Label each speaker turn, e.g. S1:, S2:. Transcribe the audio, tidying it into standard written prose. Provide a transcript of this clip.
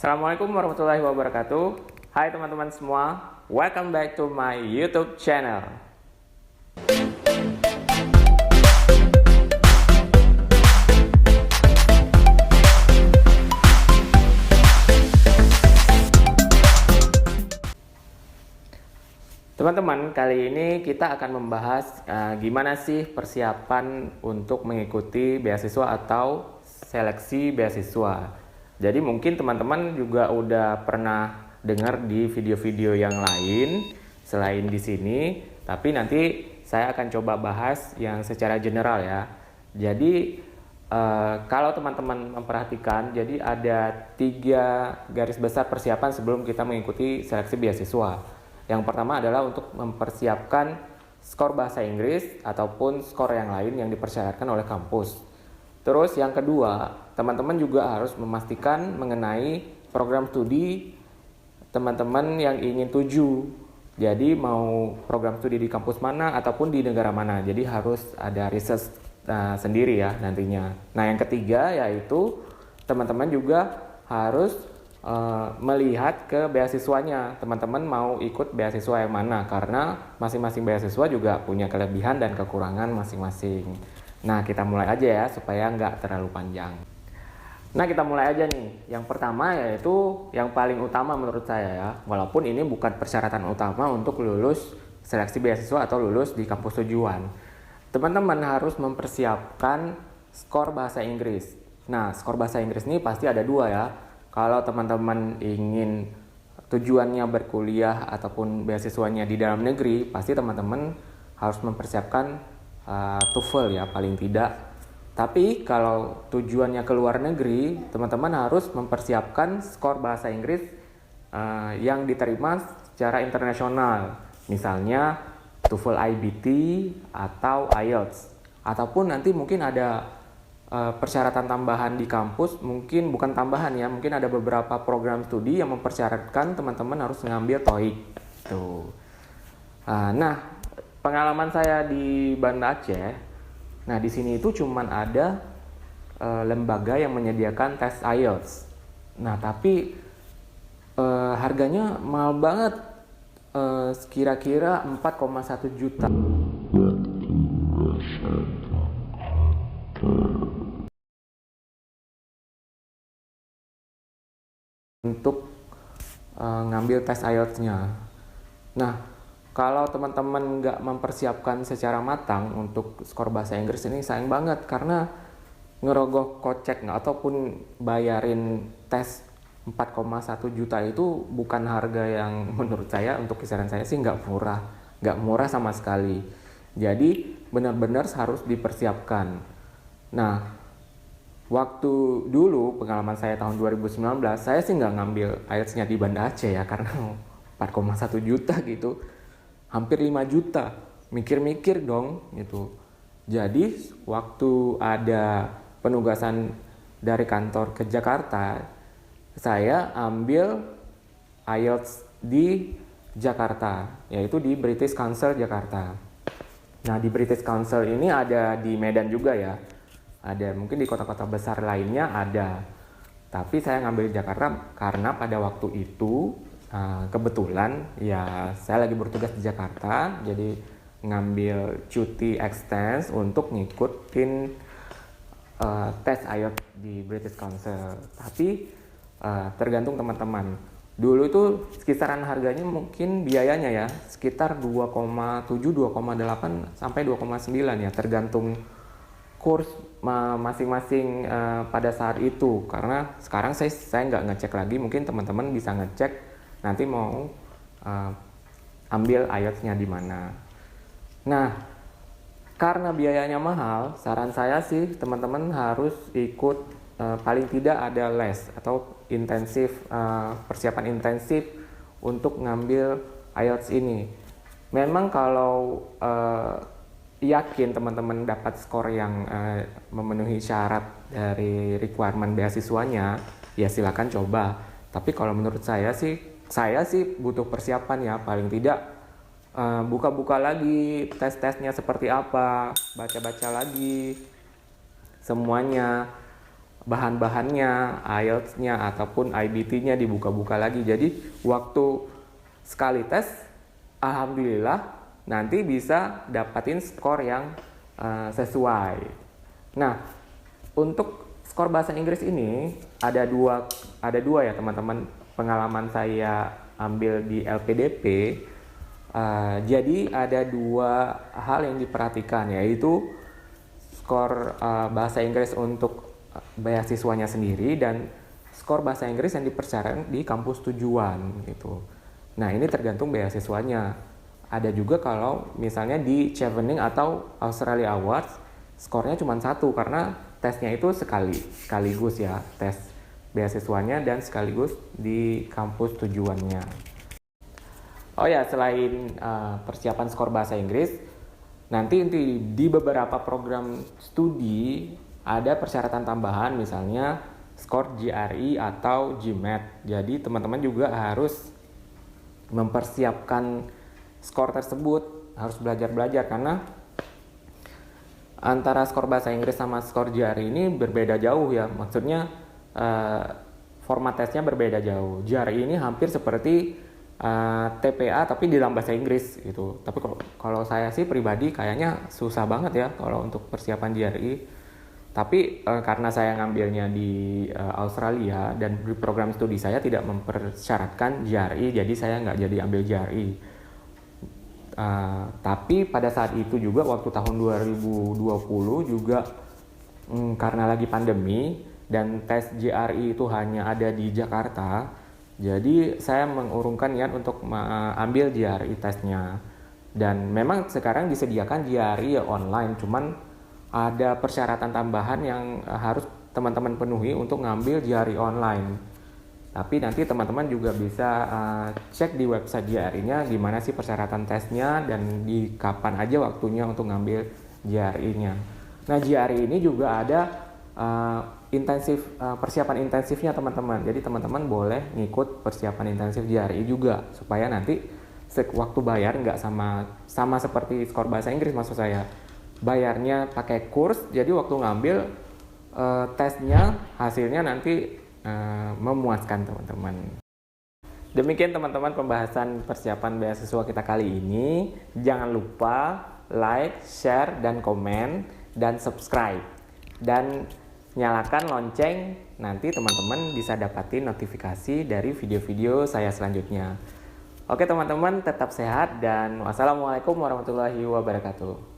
S1: Assalamualaikum warahmatullahi wabarakatuh. Hai teman-teman semua, welcome back to my YouTube channel. Teman-teman, kali ini kita akan membahas gimana sih persiapan untuk mengikuti beasiswa atau seleksi beasiswa. Jadi mungkin teman-teman juga udah pernah dengar di video-video yang lain selain di sini, tapi nanti saya akan coba bahas yang secara general ya. Jadi kalau teman-teman memperhatikan, jadi ada 3 garis besar persiapan sebelum kita mengikuti seleksi beasiswa. Yang pertama adalah untuk mempersiapkan skor bahasa Inggris ataupun skor yang lain yang dipersyaratkan oleh kampus. Terus yang kedua, teman-teman juga harus memastikan mengenai program studi teman-teman yang ingin tuju. Jadi mau program studi di kampus mana ataupun di negara mana. Jadi harus ada riset sendiri ya nantinya. Nah yang ketiga yaitu teman-teman juga harus melihat ke beasiswanya. Teman-teman mau ikut beasiswa yang mana, karena masing-masing beasiswa juga punya kelebihan dan kekurangan masing-masing. Nah kita mulai aja ya supaya nggak terlalu panjang. Nah kita mulai aja nih. Yang pertama yaitu yang paling utama menurut saya ya, walaupun ini bukan persyaratan utama untuk lulus seleksi beasiswa atau lulus di kampus tujuan. Teman-teman harus mempersiapkan skor bahasa Inggris. Nah skor bahasa Inggris ini pasti ada 2 ya. Kalau teman-teman ingin tujuannya berkuliah ataupun beasiswanya di dalam negeri, pasti teman-teman harus mempersiapkan TOEFL ya paling tidak. Tapi kalau tujuannya ke luar negeri, teman-teman harus mempersiapkan skor bahasa Inggris yang diterima secara internasional. Misalnya TOEFL IBT atau IELTS. Ataupun nanti mungkin ada persyaratan tambahan di kampus, mungkin bukan tambahan ya, mungkin ada beberapa program studi yang mempersyaratkan teman-teman harus mengambil TOEIC. Tuh. Nah, pengalaman saya di Banda Aceh, nah di sini itu cuman ada lembaga yang menyediakan tes IELTS. Nah, tapi harganya mahal banget, kira-kira 4,1 juta. Untuk ngambil tes IELTS-nya. Nah, kalau teman-teman nggak mempersiapkan secara matang untuk skor bahasa Inggris ini sayang banget, karena ngerogoh kocek ataupun bayarin tes 4,1 juta itu bukan harga yang menurut saya, untuk kisaran saya sih nggak murah sama sekali. Jadi benar-benar harus dipersiapkan. Nah, waktu dulu pengalaman saya tahun 2019, saya sih nggak ngambil IELTS-nya di Banda Aceh ya, karena 4,1 juta gitu, hampir 5 juta, mikir-mikir dong gitu. Jadi waktu ada penugasan dari kantor ke Jakarta, saya ambil IELTS di Jakarta, yaitu di British Council Jakarta. Nah di British Council ini ada di Medan juga ya, ada mungkin di kota-kota besar lainnya ada, tapi saya ngambil di Jakarta karena pada waktu itu kebetulan ya saya lagi bertugas di Jakarta, jadi ngambil cuti extens untuk ngikutin tes IELTS di British Council. Tapi tergantung teman-teman. Dulu itu kisaran harganya mungkin biayanya ya sekitar 2,7, 2,8 sampai 2,9 ya, tergantung kurs masing-masing pada saat itu. Karena sekarang saya nggak ngecek lagi, mungkin teman-teman bisa ngecek nanti mau ambil IELTS-nya di mana. Nah, karena biayanya mahal, saran saya sih teman-teman harus ikut paling tidak ada les atau intensif, persiapan intensif untuk ngambil IELTS ini. Memang kalau yakin teman-teman dapat skor yang memenuhi syarat dari requirement beasiswanya, ya silakan coba. Tapi kalau menurut saya sih butuh persiapan ya, paling tidak buka-buka lagi tes-tesnya seperti apa, baca-baca lagi semuanya. bahan-bahannya, IELTS-nya ataupun IBT-nya dibuka-buka lagi. Jadi waktu sekali tes, alhamdulillah nanti bisa dapatin skor yang sesuai. Nah, untuk skor bahasa Inggris ini ada dua ya teman-teman, pengalaman saya ambil di LPDP. Jadi ada dua hal yang diperhatikan, yaitu skor bahasa Inggris untuk beasiswanya sendiri dan skor bahasa Inggris yang dipersyaratkan di kampus tujuan gitu. Nah, ini tergantung beasiswanya. Ada juga kalau misalnya di Chevening atau Australia Awards skornya cuma 1 karena tesnya itu sekaligus ya, tes beasiswanya dan sekaligus di kampus tujuannya. Oh ya, selain persiapan skor bahasa Inggris, nanti di beberapa program studi ada persyaratan tambahan, misalnya skor GRE atau GMAT. Jadi teman-teman juga harus mempersiapkan skor tersebut, harus belajar-belajar karena antara skor bahasa Inggris sama skor GRE ini berbeda jauh ya. Maksudnya format tesnya berbeda jauh. GRE ini hampir seperti TPA tapi di dalam bahasa Inggris gitu. Tapi kalau saya sih pribadi kayaknya susah banget ya kalau untuk persiapan GRE. Tapi karena saya ngambilnya di Australia dan di program studi saya tidak mempersyaratkan GRE, jadi saya nggak jadi ambil GRE. Tapi pada saat itu juga waktu tahun 2020 juga karena lagi pandemi dan tes GRE itu hanya ada di Jakarta, jadi saya mengurungkan niat untuk ambil GRE tesnya. Dan memang sekarang disediakan GRE online, cuman ada persyaratan tambahan yang harus teman-teman penuhi untuk ngambil GRE online. Tapi nanti teman-teman juga bisa cek di website GRE-nya gimana sih persyaratan tesnya dan di kapan aja waktunya untuk ngambil GRE-nya. Nah, GRE ini juga ada persiapan intensifnya teman-teman. Jadi teman-teman boleh ngikut persiapan intensif GRE juga supaya nanti waktu bayar nggak sama seperti skor bahasa Inggris, maksud saya. Bayarnya pakai kurs, jadi waktu ngambil tesnya hasilnya nanti memuaskan teman-teman. Demikian teman-teman pembahasan persiapan beasiswa kita kali ini. Jangan lupa like, share, dan komen, dan subscribe. Dan nyalakan lonceng, nanti teman-teman bisa dapatin notifikasi dari video-video saya selanjutnya. Oke teman-teman, tetap sehat dan wassalamualaikum warahmatullahi wabarakatuh.